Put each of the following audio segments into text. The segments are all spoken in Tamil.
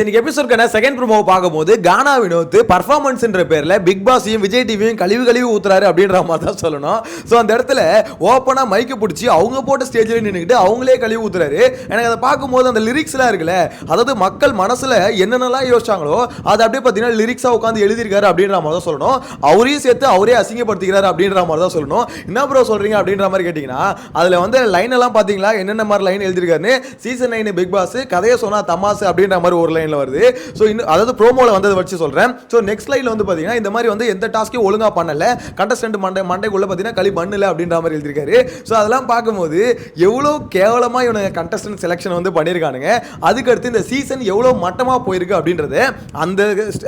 இன்னைக்கு எபிசோட்கான செகண்ட் ப்ரோமோவை பார்க்கும்போது கானா வினோத் பர்ஃபார்மன்ஸ்ன்ற பேர்ல பிக் பாஸையும் விஜய் டிவியும் கழிவு ஊத்துறாரு அப்படின்ற மாதிரி தான் சொல்லணும். ஸோ அந்த இடத்துல ஓப்பனா மைக்கு பிடிச்சி அவங்க போட்ட ஸ்டேஜில் நின்றுக்கிட்டு அவங்களே கழிவு ஊத்துறாரு. எனக்கு அதை பார்க்கும்போது அந்த லிரிக்ஸ்லாம் இருக்குல்ல, அதாவது மக்கள் மனசுல என்னென்னலாம் யோசிச்சாங்களோ அதை அப்படியே பார்த்தீங்கன்னா லிரிக்ஸாக உட்காந்து எழுதியிருக்காரு அப்படின்ற மாதிரி தான் சொல்லணும். அவரையும் சேர்த்து அவரே அசிங்கப்படுத்திக்கிறாரு அப்படின்ற மாதிரி தான் சொல்லணும். என்ன ப்ரோ சொல்றீங்க அப்படின்ற மாதிரி கேட்டிங்கன்னா அதில் வந்து லைன் எல்லாம் பார்த்தீங்களா என்னென்ன மாதிரி லைன் எழுதியிருக்காருன்னு. சீசன் 9 பிக் பாஸ் கதையை சொன்னா தமாசு அப்படின்ற மாதிரி ஒரு லைன் வருது. சோ அதாவது ப்ரோமோல வந்ததை வச்சு சொல்றேன். சோ நெக்ஸ்ட் லைன்ல வந்து பாத்தீங்கன்னா இந்த மாதிரி வந்து எந்த டாஸ்கையும் ஒழுங்கா பண்ணல, கண்டஸ்டன்ட் மண்டைக்குள்ள பாத்தீங்கன்னா களி பண்ணல அப்படின்ற மாதிரி எழுதிருக்காரு. சோ அதெல்லாம் பார்க்கும்போது எவ்வளவு கேவலமா இவங்க கண்டஸ்டன்ட் செலக்ஷன் வந்து பண்ணிருக்கானுங்க. அதுக்கு அடுத்து இந்த சீசன் எவ்வளவு மட்டமா போயிருக்கு அப்படின்றது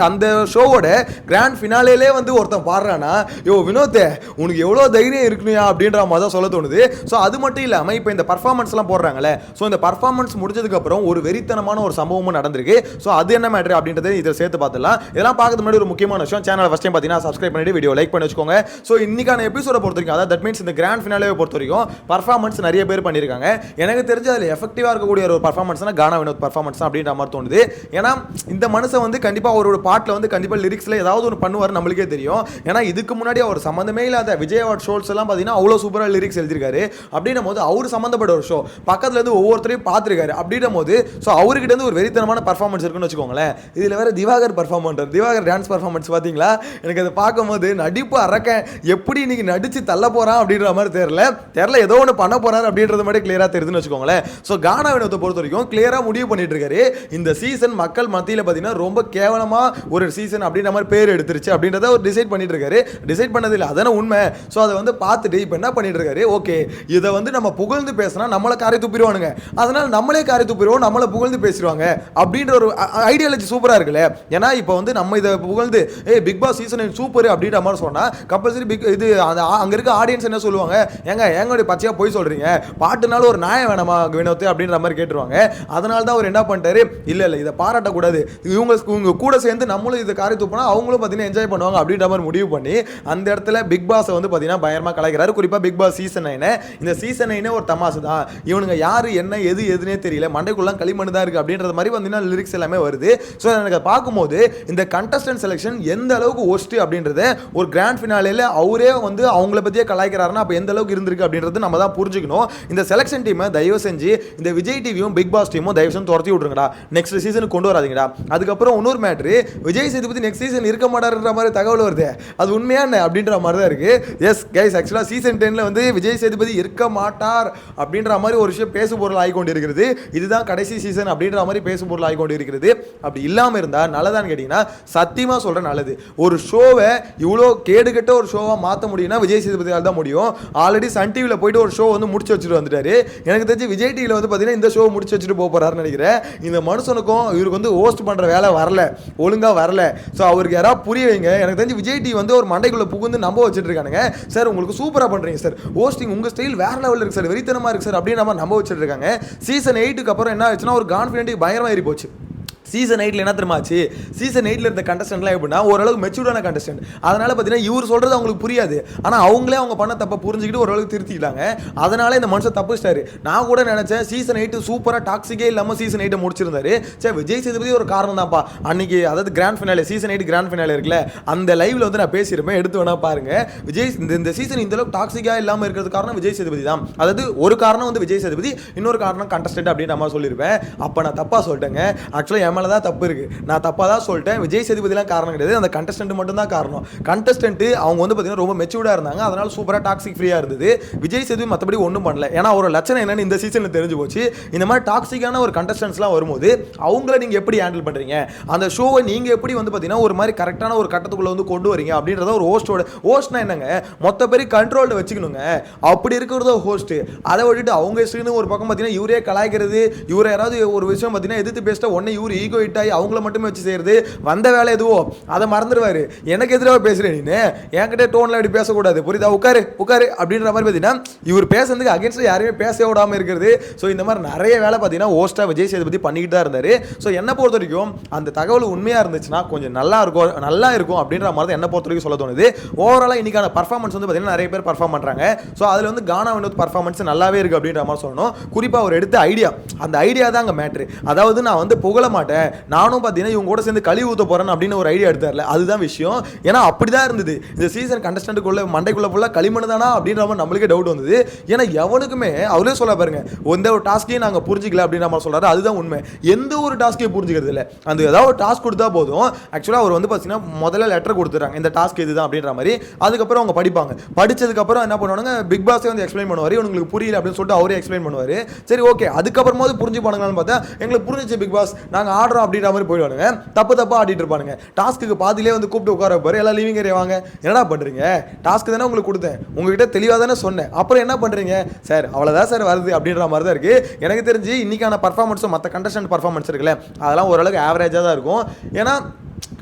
அந்த ஷோவோட கிராண்ட் ஃபினாலேலே வந்து ஒருத்தன் பாடுறானா, யோ வினோத் உனக்கு எவ்வளவு தைரியம் இருக்கணும்யா அப்படின்ற மாதிரி தான் சொல்ல தோணுது. சோ அது மட்டும் இல்லாம இப்போ இந்த பர்ஃபார்மன்ஸ் எல்லாம் போடுறாங்கல்ல, சோ இந்த பர்ஃபார்மன்ஸ் முடிஞ்சதுக்கு அப்புறம் ஒரு வெறித்தனமான ஒரு சம்பவமும் நடந்திருக்கு. ஸோ அது என்ன மேட்டர் அப்படின்றத இதை சேர்த்து பார்த்துலாம். இதெல்லாம் பார்க்கறது முன்னாடி ஒரு முக்கியமான விஷயம், சேனலை ஃபர்ஸ்ட் டைம் பார்த்தீங்கன்னா சப்ஸ்கிரைப் பண்ணிட்டு வீடியோ லைக் பண்ணி வச்சுக்கோங்க. ஸோ இன்னைக்கான எபிசோட பொறுத்த வரைக்கும், அதாவது தட் மீன்ஸ் இந்த கிராண்ட் ஃபினாலேவை பொறுத்த வரைக்கும் பர்ஃபார்மன்ஸ் நிறைய பேர் பண்ணியிருக்காங்க. எனக்கு தெரிஞ்ச அதில் எஃபெக்டிவாக இருக்கக்கூடிய ஒரு பர்ஃபார்மன்ஸ்னா கானா வினோத் பர்ஃபார்மன்ஸ் அப்படின்ற மாதிரி தோணுது. ஏன்னா இந்த மனுஷன் வந்து கண்டிப்பாக அவரோட பாட்டில் வந்து கண்டிப்பாக லிரிக்ஸில் ஏதாவது ஒன்று பண்ணுவார் நம்மளுக்கே தெரியும். ஏன்னா இதுக்கு முன்னாடி அவர் சம்மந்தமே இல்லாத விஜய் அவார்ட் ஷோஸ் எல்லாம் பார்த்தீங்கன்னா அவ்வளோ சூப்பராக லிரிக்ஸ் எழுதியிருக்காரு. அப்படின்னும் போது அவர் சம்மந்தப்பட்ட ஒரு ஷோ பக்கத்துல இருந்து ஒவ்வொருத்தரையும் பார்த்துருக்காரு. அப்படின்னும் போது ஸோ அவர்கிட்ட இருந்து ஒரு வெறித்தனமான பர்ஃபார்மன்ஸ் இருக்குன்னு வச்சுக்கோங்களேன். இதுல வேற திவாகர் திவாகர் டான்ஸ் பர்ஃபார்மன்ஸ் பாத்தீங்களா, எனக்கு அதை பார்க்கும்போது நடிப்பு அரக்க எப்படி இன்னைக்கு நடிச்சு தள்ள போறான் அப்படின்ற மாதிரி தெரியல ஏதோ ஒன்று பண்ண போறாரு அப்படின்றது மாதிரி கிளியரா தெரியுதுன்னு வச்சுக்கோங்களேன். ஸோ கானா வினோத்தை பொறுத்த வரைக்கும் கிளியரா முடிவு பண்ணிட்டு இருக்காரு, இந்த சீசன் மக்கள் மத்தியில் பார்த்தீங்கன்னா ரொம்ப கேவலமா ஒரு சீசன் அப்படின்ற மாதிரி பேர் எடுத்துருச்சு அப்படின்றத ஒரு டிசைட் பண்ணிட்டு இருக்காரு. டிசைட் பண்ணது இல்லை, அதான உண்மை. ஸோ அதை வந்து பார்த்துட்டு இப்போ என்ன பண்ணிட்டு இருக்காரு, ஓகே இதை வந்து நம்ம புகழ்ந்து பேசினா நம்மளை காரை துப்பிடுவானுங்க, அதனால நம்மளே காரை துப்பிடுவோம், நம்மளை புகழ்ந்து பேசிடுவாங்க அப்படின்ற ஒரு ஐடியாலஜி சூப்பரா இருக்குல்ல. ஏன்னா இப்போ வந்து நம்ம இதை புகழ்ந்து பிக் பாஸ் சீசன் சூப்பர் அப்படின்ற மாதிரி சொன்னா கம்பல்சரி இது அங்க இருக்க ஆடியன்ஸ் என்ன சொல்லுவாங்க, எங்களுடைய பச்சையா போய் சொல்றீங்க, பாட்டுனால ஒரு நியாயம் வேணாமா வினோத் அப்படின்ற மாதிரி கேட்டுருவாங்க. அதனால தான் அவர் என்ன பண்ணிட்டாரு, இல்ல இதை பாராட்டக்கூடாது, இவங்க கூட சேர்ந்து நம்மளும் இதை காரி தூப்பினா அவங்களும் பார்த்தீங்கன்னா என்ஜாய் பண்ணுவாங்க அப்படின்ற மாதிரி முடிவு பண்ணி அந்த இடத்துல பிக் பாஸ் வந்து பார்த்தீங்கன்னா பயங்கரமா கலாய்க்கிறாரு. குறிப்பா பிக் பாஸ் சீசன் 9 இந்த சீசன் 9 ஒரு தமாசு தான், இவனுங்க யாரு என்ன எதுனே தெரியல, மண்டைக்குள்ள களிமண் தான் இருக்கு அப்படின்றது மாதிரி பார்த்தீங்கன்னா லிரிக்ஸ் எல்லாமே வருது. ஸோ எனக்கு பார்க்கும்போது இந்த கண்டஸ்டன்ட் செலெக்ஷன் எந்த அளவுக்கு ஒஸ்ட் அப்படின்றத ஒரு கிராண்ட் ஃபினாலேல அவரே வந்து அவங்கள பற்றியே கலாய்க்கிறாருன்னா அப்போ எந்த அளவுக்கு இருந்திருக்கு அப்படின்றது நம்ம தான் புரிஞ்சுக்கணும். இந்த செலெக்ஷன் டீமை தயவு செஞ்சு இந்த விஜய் டிவியும் பிக் பாஸ் டீமும் தயவு செஞ்சு துரத்தி விட்ருங்கடா, நெக்ஸ்ட் சீசனுக்கு கொண்டு வராதிங்கடா. அதுக்கப்புறம் இன்னொரு matter, Vijay Sethupathi next season இருக்க மாட்டாருன்ற மாதிரி தகவல் வருது, அது உண்மையான அப்படின்ற மாதிரி தான் இருக்கு. எஸ் கைஸ், ஆக்சுவலாக சீசன் 10 வந்து விஜய் சேதுபதி இருக்க மாட்டார் அப்படின்ற மாதிரி ஒரு விஷயம் பேசு பொருள் ஆகிக்கொண்டு இருக்கிறது. இதுதான் கடைசி சீசன் அப்படின்ற மாதிரி பேசு பொருள் ஆகிக்கொண்டு இருக்கிறது. அப்படி இல்லாமல் இருந்தால் நல்லதான்னு கேட்டிங்கன்னா சத்தியமாக சொல்கிறேன் நல்லது. ஒரு ஷோவை இவ்வளோ கேடுகட்ட ஒரு ஷோவாக மாற்ற முடியும்னா விஜய் சேதுபதியால் தான் முடியும். ஆல்ரெடி சன் டிவியில் போயிட்டு ஒரு ஷோ வந்து முடிச்சு வச்சுட்டு வந்துட்டாரு. எனக்கு தெரிஞ்சு விஜய் டிவியில் வந்து பார்த்தீங்கன்னா இந்த ஷோ முடிச்சு வச்சுட்டு போகிறாருன்னு நினைக்கிறேன். இந்த மனுஷனுக்கும் இவருக்கு வந்து ஹோஸ்ட் பண்ணுற வேலை வரல, ஒழுங்காக வரல. ஸோ அவருக்கு யாராவது புரிய வைங்க. எனக்கு தெரிஞ்சு விஜய் டிவி வந்து ஒரு மண்டைக்குள்ளே புகுந்து நம்ப வச்சுட்டு இருக்கானுங்க. சார் உங்களுக்கு சூப்பராக பண்ணுறீங்க சார், ஹோஸ்டிங் உங்கள் ஸ்டைல் வேற லெவலில் இருக்குது சார், வெறித்தனமாக இருக்குது சார் அப்படின்னு நம்ம நம்ப வச்சுட்டு இருக்காங்க. சீசன் 8க்கு அப்புறம் என்ன ஆச்சுன்னா ஒரு கான்ஃபிடென்ட் பயங்கரமாக ஏறி போச்சு. சீசன் 8 என்ன தெரியுமா ஆச்சு, சீசன் 8 இருந்த கண்டஸ்டன்ட்லாம் எப்படின்னா ஓரளவுக்கு மெச்சூர்டான கண்டஸ்டன்ட். அதனால பார்த்தீங்கன்னா இவர் சொல்கிறது அவங்களுக்கு புரியாது, ஆனால் அவங்களே அவங்க பண்ண தப்பை புரிஞ்சுக்கிட்டு ஓரளவுக்கு திருத்திக்கிட்டாங்க. அதனால இந்த மனுஷன் தப்புச்சிட்டாரு. நான் கூட நினைச்சேன் சீசன் 8 சூப்பராக டாக்ஸிக்கே இல்லாமல் சீசன் 8 முடிச்சிருந்தாரு. சரி விஜய் சேதுபதி ஒரு காரணம் தான்ப்பா. அன்னைக்கு அதாவது grand finale season 8 grand finale இருக்குல்ல, அந்த லைவ்ல வந்து நான் பேசியிருப்பேன், எடுத்து வேணா பாருங்க. விஜய் இந்த சீசன் இந்த அளவுக்கு டாக்ஸிக்காக இல்லாமல் இருக்கிறது காரணம் விஜய் சேதுபதி தான். அதாவது ஒரு காரணம் வந்து விஜய் சேதுபதி, இன்னொரு காரணம் கண்டஸ்டன்ட் அப்படின்னு நம்ம சொல்லியிருப்பேன். அப்போ நான் தப்பாக சொல்லிட்டேங்க. ஆக்சுவலாக என் மேலே தான் தப்பு இருக்கு, நான் தப்பாக தான் சொல்லிட்டேன். விஜய் சேதுபதிலாம் காரணம் கிடையாது, அந்த கண்டஸ்டன்ட் மட்டும் தான் காரணம். கண்டஸ்டன்ட் அவங்க வந்து பார்த்தீங்கன்னா ரொம்ப மெச்சூர்டாக இருந்தாங்க, அதனால சூப்பராக டாக்ஸிக் ஃப்ரீயாக இருந்தது. விஜய் சேதுபதி மற்றபடி ஒன்றும் பண்ணல. ஏன்னா அவரோட லட்சணம் என்னன்னு இந்த சீசனில் தெரிஞ்சு போச்சு. இந்த மாதிரி டாக்ஸிக்கான ஒரு கண்டஸ்டன்ஸ்லாம் வரும்போது அவங்கள நீங்கள் எப்படி ஹேண்டில் பண்ணுறீங்க, அந்த ஷோவை நீங்கள் எப்படி வந்து பார்த்தீங்கன்னா ஒரு மாதிரி கரெக்டான ஒரு கட்டத்துக்குள்ளே வந்து கொண்டு வரீங்க அப்படின்றத ஒரு ஹோஸ்ட்னா என்னங்க, மொத்த பேர் கண்ட்ரோல்டு வச்சுக்கணுங்க. அப்படி இருக்கிறதோ ஹோஸ்ட், அதை விட்டுட்டு அவங்க இஷ்டம் ஒரு பக்கம் பார்த்தீங்கன்னா இவரே கலாய்க்கிறது, இவரை யாராவது ஒரு விஷயம் பார்த்தீங்கன்னா எதிர்த்து பேசிட்டா உடனே இவரு ஈகோ ஹிட் ஆகி அவங்கள மட்டுமே வச்சு செய்யறது, வந்த வேலை எதுவோ அதை மறந்துடுவாரு. எனக்கு எதிராக பேசுறேன், நீ என்கிட்ட டோன்ல அப்படி பேசக்கூடாது, புரியுதா, உட்காரு அப்படின்ற மாதிரி பார்த்தீங்கன்னா இவர் பேசுறதுக்கு அகேன்ஸ்ட் யாரையுமே பேச விடாமல் இருக்கிறது. ஸோ இந்த மாதிரி நிறைய வேலை பார்த்தீங்கன்னா ஹோஸ்டா விஜய் சேதுபதி பண்ணிக்கிட்டு தான் இருந்தாரு. ஸோ என்னை பொறுத்த வரைக்கும் அந்த தகவல் உண்மையாக இருந்துச்சுன்னா கொஞ்சம் நல்லா இருக்கும் அப்படின்ற மாதிரி தான் என்னை பொறுத்த வரைக்கும் சொல்ல தோணுது. ஓவராலாக இன்னைக்கான பர்ஃபார்மன்ஸ் வந்து பார்த்தீங்கன்னா நிறைய பேர் பர்ஃபார்ம் பண்ணுறாங்க. ஸோ அதில் வந்து கானா வினோத் பர்ஃபார்மன்ஸ் நல்லாவே இருக்கு அப்படின்ற மாதிரி சொல்லணும். குறிப்பாக அவர் எடுத்த ஐடியா, அந்த ஐடியா தான் அங்கே மேட்ரு. அதாவது நான் வந்து புகழ மாட்டேன், மாட்டேன், நானும் பார்த்தீங்கன்னா இவங்க கூட சேர்ந்து கழுவி ஊற்ற போறேன் அப்படின்னு ஒரு ஐடியா எடுத்தார்ல, அதுதான் விஷயம். ஏன்னா அப்படிதான் இருந்தது இந்த சீசன். கண்டஸ்டன்ட்டுக்குள்ள மண்டைக்குள்ள ஃபுல்லா களிமண் தானா அப்படின்ற மாதிரி நம்மளுக்கே டவுட் வந்தது. ஏன்னா எவனுக்குமே அவரே சொல்ல பாருங்க, எந்த ஒரு டாஸ்கையும் நாங்கள் புரிஞ்சிக்கல அப்படின்ற மாதிரி சொல்றாரு. அதுதான் உண்மை. எந்த ஒரு டாஸ்கையும் புரிஞ்சுக்கிறது இல்லை. அந்த ஏதாவது ஒரு டாஸ்க் கொடுத்தா போதும். ஆக்சுவலாக அவர் வந்து பார்த்தீங்கன்னா முதல்ல லெட்டர் கொடுத்துறாங்க, இந்த டாஸ்க் இதுதான் அப்படின்ற மாதிரி. அதுக்கப்புறம் அவங்க படிப்பாங்க. படிச்சதுக்கப்புறம் என்ன பண்ணுவாங்க, பிக் பாஸே வந்து எக்ஸ்பிளைன் பண்ணுவார், உங்களுக்கு புரியல அப்படின்னு சொல்லிட்டு அவரே எக்ஸ்பிளைன் பண்ணுவார். சரி ஓகே, அதுக்கப்புறமாவது புரிஞ்சு பண்ணுங்கன்னு பார்த்தா எங்களுக்கு புரிஞ்சிச்சு பிக் பாஸ், நாங்கள் ஆடுறோம் அப்படின்ற மாதிரி போயிடுவானுங்க. தப்பா ஆடிட்டு இருப்பானுங்க. டாஸ்க்கு பாதியிலே வந்து கூப்பிட்டு உட்கார வைப்பாரு, எல்லாம் லிவிங் ஏரியா வாங்க, என்னடா பண்றீங்க, டாஸ்க் தானே உங்களுக்கு கொடுத்தேன், உங்ககிட்ட தெளிவாக தானே சொன்னேன், அப்புறம் என்ன பண்றீங்க சார், அவ்வளோதான் சார் வருது அப்படின்ற மாதிரி தான் இருக்கு. எனக்கு தெரிஞ்சு இன்னைக்கான பர்ஃபார்மன்ஸும் மற்ற கண்டஸ்டன்ட் பர்ஃபார்மன்ஸ் இருக்குல்ல, அதெல்லாம் ஓரளவுக்கு ஆவரேஜாக தான் இருக்கும். ஏன்னா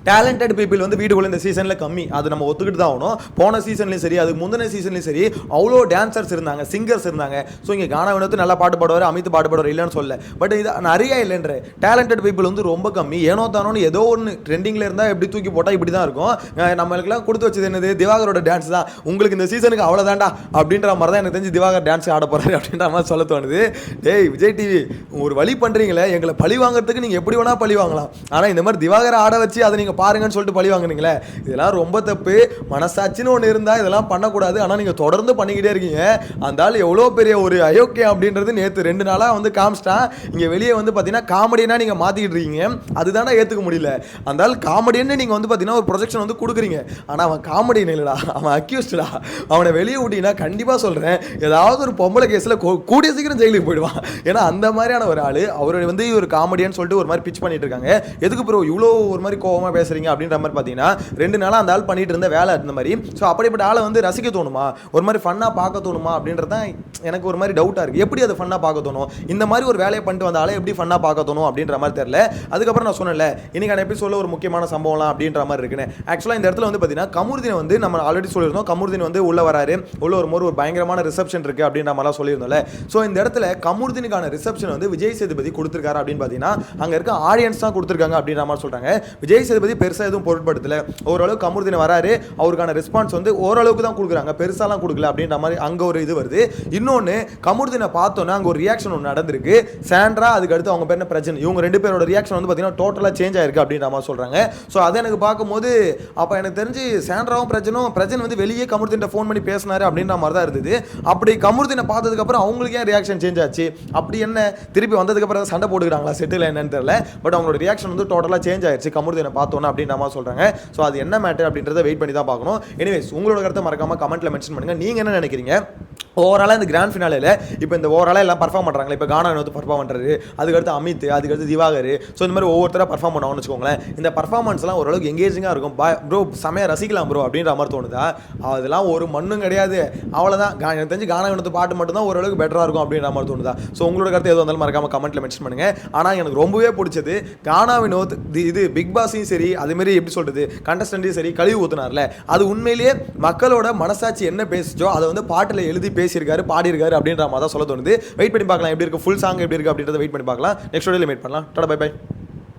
டேலண்டட் பீப்புள் வந்து வீடுக்குள்ள இந்த சீசனில் கம்மி, அது நம்ம ஒத்துக்கிட்டு தான் ஆகணும். போன சீசன்லையும் சரி, அதுக்கு முந்தின சீசன்லையும் சரி, அவ்வளோ டான்சர்ஸ் இருந்தாங்க, சிங்கர்ஸ் இருந்தாங்க. ஸோ இங்கே கானா வினோத் நல்லா பாட்டு பாடுவார், அமித் பாட்டு பாடுவார், இல்லைன்னு சொல்ல. பட் இது நிறைய இல்லைன்ற டேலண்டட் பீப்புள் வந்து ரொம்ப கம்மி. ஏனோ தானோன்னு ஏதோ ஒன்று ட்ரெண்டிங்கில் இருந்தால் எப்படி தூக்கி போட்டால் இப்படி தான் இருக்கும். நம்மளுக்குலாம் கொடுத்து வச்சது என்னது, திவாகரோட டான்ஸ் தான். உங்களுக்கு இந்த சீசனுக்கு அவ்வளோதான்டா அப்படின்ற மாதிரி தான் எனக்கு தெரிஞ்சு திவாகர் டான்ஸ் ஆட போகிறாரு அப்படின்ற மாதிரி சொல்ல தோணுது. டேய் விஜய் டிவி, ஒரு வழி பண்ணுறீங்களே, எங்களை பழி வாங்குறதுக்கு நீங்கள் எப்படி வேணால் பழி வாங்கலாம். ஆனால் இந்த மாதிரி திவாகரை ஆட வச்சு அதை நீங்கள் பாருங்கன்னு சொல்லிட்டு பழி வாங்குனீங்களே, இதெல்லாம் ரொம்ப தப்பு. மனசாட்சின்னு ஒன்று இருந்தா இதெல்லாம் பண்ணக்கூடாது. ஆனால் நீங்க தொடர்ந்து பண்ணிக்கிட்டே இருக்கீங்க. அந்த ஆள் எவ்வளோ பெரிய ஒரு அயோக்கியம் அப்படின்றது நேற்று 2 நாளாக வந்து காமிச்சிட்டான். இங்கே வெளியே வந்து பார்த்தீங்கன்னா காமெடினா நீங்க மாத்திக்கிட்டு இருக்கீங்க, அதுதானே ஏற்றுக்க முடியல. அந்த ஆள் காமெடின்னு நீங்க வந்து பார்த்தீங்கன்னா ஒரு ப்ரொஜெக்ஷன் வந்து கொடுக்குறீங்க, ஆனால் அவன் காமெடின்னு இல்லைடா, அவன் அக்யூஸ்டா. அவனை வெளியே விட்டீங்கன்னா கண்டிப்பாக சொல்கிறேன், ஏதாவது ஒரு பொம்பளை கேஸில் கூடிய சீக்கிரம் ஜெயிலுக்கு போயிடுவான். ஏன்னா அந்த மாதிரியான ஒரு ஆள். அவர் வந்து ஒரு காமெடியான்னு சொல்லிட்டு ஒரு மாதிரி பிச் பண்ணிட்டு இருக்காங்க. எதுக்கு ப்ரோ இவ்வளோ ஒரு மாதிரி கோவமாக பேசுறீங்க அப்படின்ற மாதிரி பார்த்தீங்கன்னா 2 நாளாக அந்த ஆள் பண்ணிட்டு இருந்த வேலை இந்த மாதிரி. ஸோ அப்படிப்பட்ட ஆளை வந்து ரசிக்க தோணுமா, ஒரு மாதிரி ஃபன்னாக பார்க்க தோணுமா அப்படின்றது தான் எனக்கு ஒரு மாதிரி டவுட்டாக இருக்குது. எப்படி அதை ஃபன்னாக பார்க்க தோணும், இந்த மாதிரி ஒரு வேலையை பண்ணிட்டு வந்த ஆளை எப்படி ஃபன்னாக பார்க்க தோணும் அப்படின்ற மாதிரி தெரியல. அதுக்கப்புறம் நான் சொன்னேன்ல, இன்னைக்கான எபிசோடில் ஒரு முக்கியமான சம்பவம்லாம் அப்படின்ற மாதிரி இருக்குன்னு. ஆக்சுவலாக இந்த இடத்துல வந்து பார்த்தீங்கன்னா கமுருதீன் வந்து நம்ம ஆல்ரெடி சொல்லியிருந்தோம், கமுருதீன் வந்து உள்ள வராரு, உள்ள ஒரு பயங்கரமான ரிசப்ஷன் இருக்குது அப்படின்ற மாதிரிலாம் சொல்லியிருந்தோம்ல. ஸோ இந்த இடத்துல கமுருதீனுக்கான ரிசப்ஷன் வந்து விஜய் சேதுபதி கொடுத்துருக்காரு அப்படின்னு பார்த்தீங்கன்னா அங்கே இருக்க ஆடியன்ஸ் தான் கொடுத்துருக்காங்க அப்படின்ற மாதிரி சொல்கிறாங்க. விஜய் சேதுபதி பெருசாக எதுவும் பொருட்படுத்தல, ஓரளவுக்கு கமுருதீன் வராரு, அவருக்கான ரெஸ்பான்ஸ் வந்து ஓரளவுக்கு தான் கொடுக்குறாங்க, பெருசாலாம் கொடுக்கல அப்படின்ற மாதிரி அங்கே ஒரு இது வருது. இன்னொன்று, கமுருதீனை பார்த்தோன்னா அங்கே ஒரு ரியாக்ஷன் ஒன்று நடந்திருக்கு. சாண்ட்ரா, அதுக்கு அடுத்து அவங்க பேர் பிரச்சனை, இவங்க 2 பேரோட ரியாக்ஷன் வந்து பார்த்தீங்கன்னா டோட்டலாக சேஞ்ச் ஆயிருக்கு அப்படின்ற மாதிரி சொல்கிறாங்க. ஸோ அதை எனக்கு பார்க்கும்போது அப்போ எனக்கு தெரிஞ்சு சாண்ட்ராவும் பிரச்சனை வந்து வெளியே கமுருதீன் ஃபோன் பண்ணி பேசினாரு அப்படின்ற மாதிரி தான் இருந்தது. அப்படி கமுருதீனை பார்த்ததுக்கப்புறம் அவங்களுக்கு ஏன் ரியாக்ஷன் சேஞ்ச் ஆச்சு, அப்படி என்ன திருப்பி வந்ததுக்கப்புறம் சண்டை போட்டுக்கிறாங்களா, செட்டில் என்னன்னு தெரியல. பட் அவங்களோட ரியாக்ஷன் வந்து டோட்டலாக சேஞ்ச் ஆயிடுச்சு கமுருதீனை பார்த்தோன்னா அப்படின்ற மாதிரி சொல்கிறாங்க. ஸோ அது என்ன மேட்டர் அப்படின்றத வெயிட் பண்ணி தான் பார்க்கணும். எனிவேஸ், உங்களோட கருத்தை மறக்காம கமெண்ட்ல மென்ஷன் பண்ணுங்க. நீங்க என்ன நினைக்கிறீங்க ஓவராலாக இந்த கிராண்ட் ஃபினாலேல? இப்போ இந்த ஓவராலாக எல்லாம் பர்ஃபார்ம் பண்ணுறாங்களே, இப்போ கானா வந்து பர்ஃபார்ம் பண்ணுறாரு, அதுக்கடுத்து அமித், அதுக்கடுத்து திவாகர். ஸோ இந்த மாதிரி ஒவ்வொருத்தராக பர்ஃபார்ம் பண்ணுவாங்கன்னு வச்சுக்கோங்களேன். இந்த பர்ஃபார்மன்ஸ்லாம் ஓரளவுக்கு எங்கேஜிங்காக இருக்கும். ப்ரோ செமையாக ரசிக்கலாம் ப்ரோ அப்படின்ற மாதிரி தோணுதா? அதெல்லாம் ஒரு மண்ணும் கிடையாது. அவ்வளோதான். எனக்கு தெரிஞ்சு கானா வினோத் பாட்டு மட்டும் தான் ஓரளவுக்கு பெட்டராக இருக்கும் அப்படின்ற மாதிரி தோணுதா? ஸோ உங்களோட கருத்து எதுவும் வந்தாலும் மறக்காம கமெண்ட்ல மென்ஷன் பண்ணுங்க. ஆனால் எனக்கு ரொம்பவே பிடிச்சது கானா வினோத் இது பிக் பாஸையும் சரி, அதேமாரி எப்படி சொல்றது, கண்டஸ்டன்ட்டையும் சரி கழுவி ஊற்றினார்ல, அது உண்மையிலேயே மக்களோட மனசாட்சி என்ன பேசிச்சோ அதை வந்து பாட்டில் எழுதி பேசியிருக்காரு, பாடியிருக்காரு அப்படின்ற மாதிரி தான் சொல்ல தோணுது. வெயிட் பண்ணி பார்க்கலாம் எப்படி இருக்கு, ஃபுல் சாங் எப்படி இருக்கு அப்படின்றத வெயிட் பண்ணி பார்க்கலாம். நெக்ஸ்ட் வீடியோல மீட் பண்ணலாம். Tata bye by.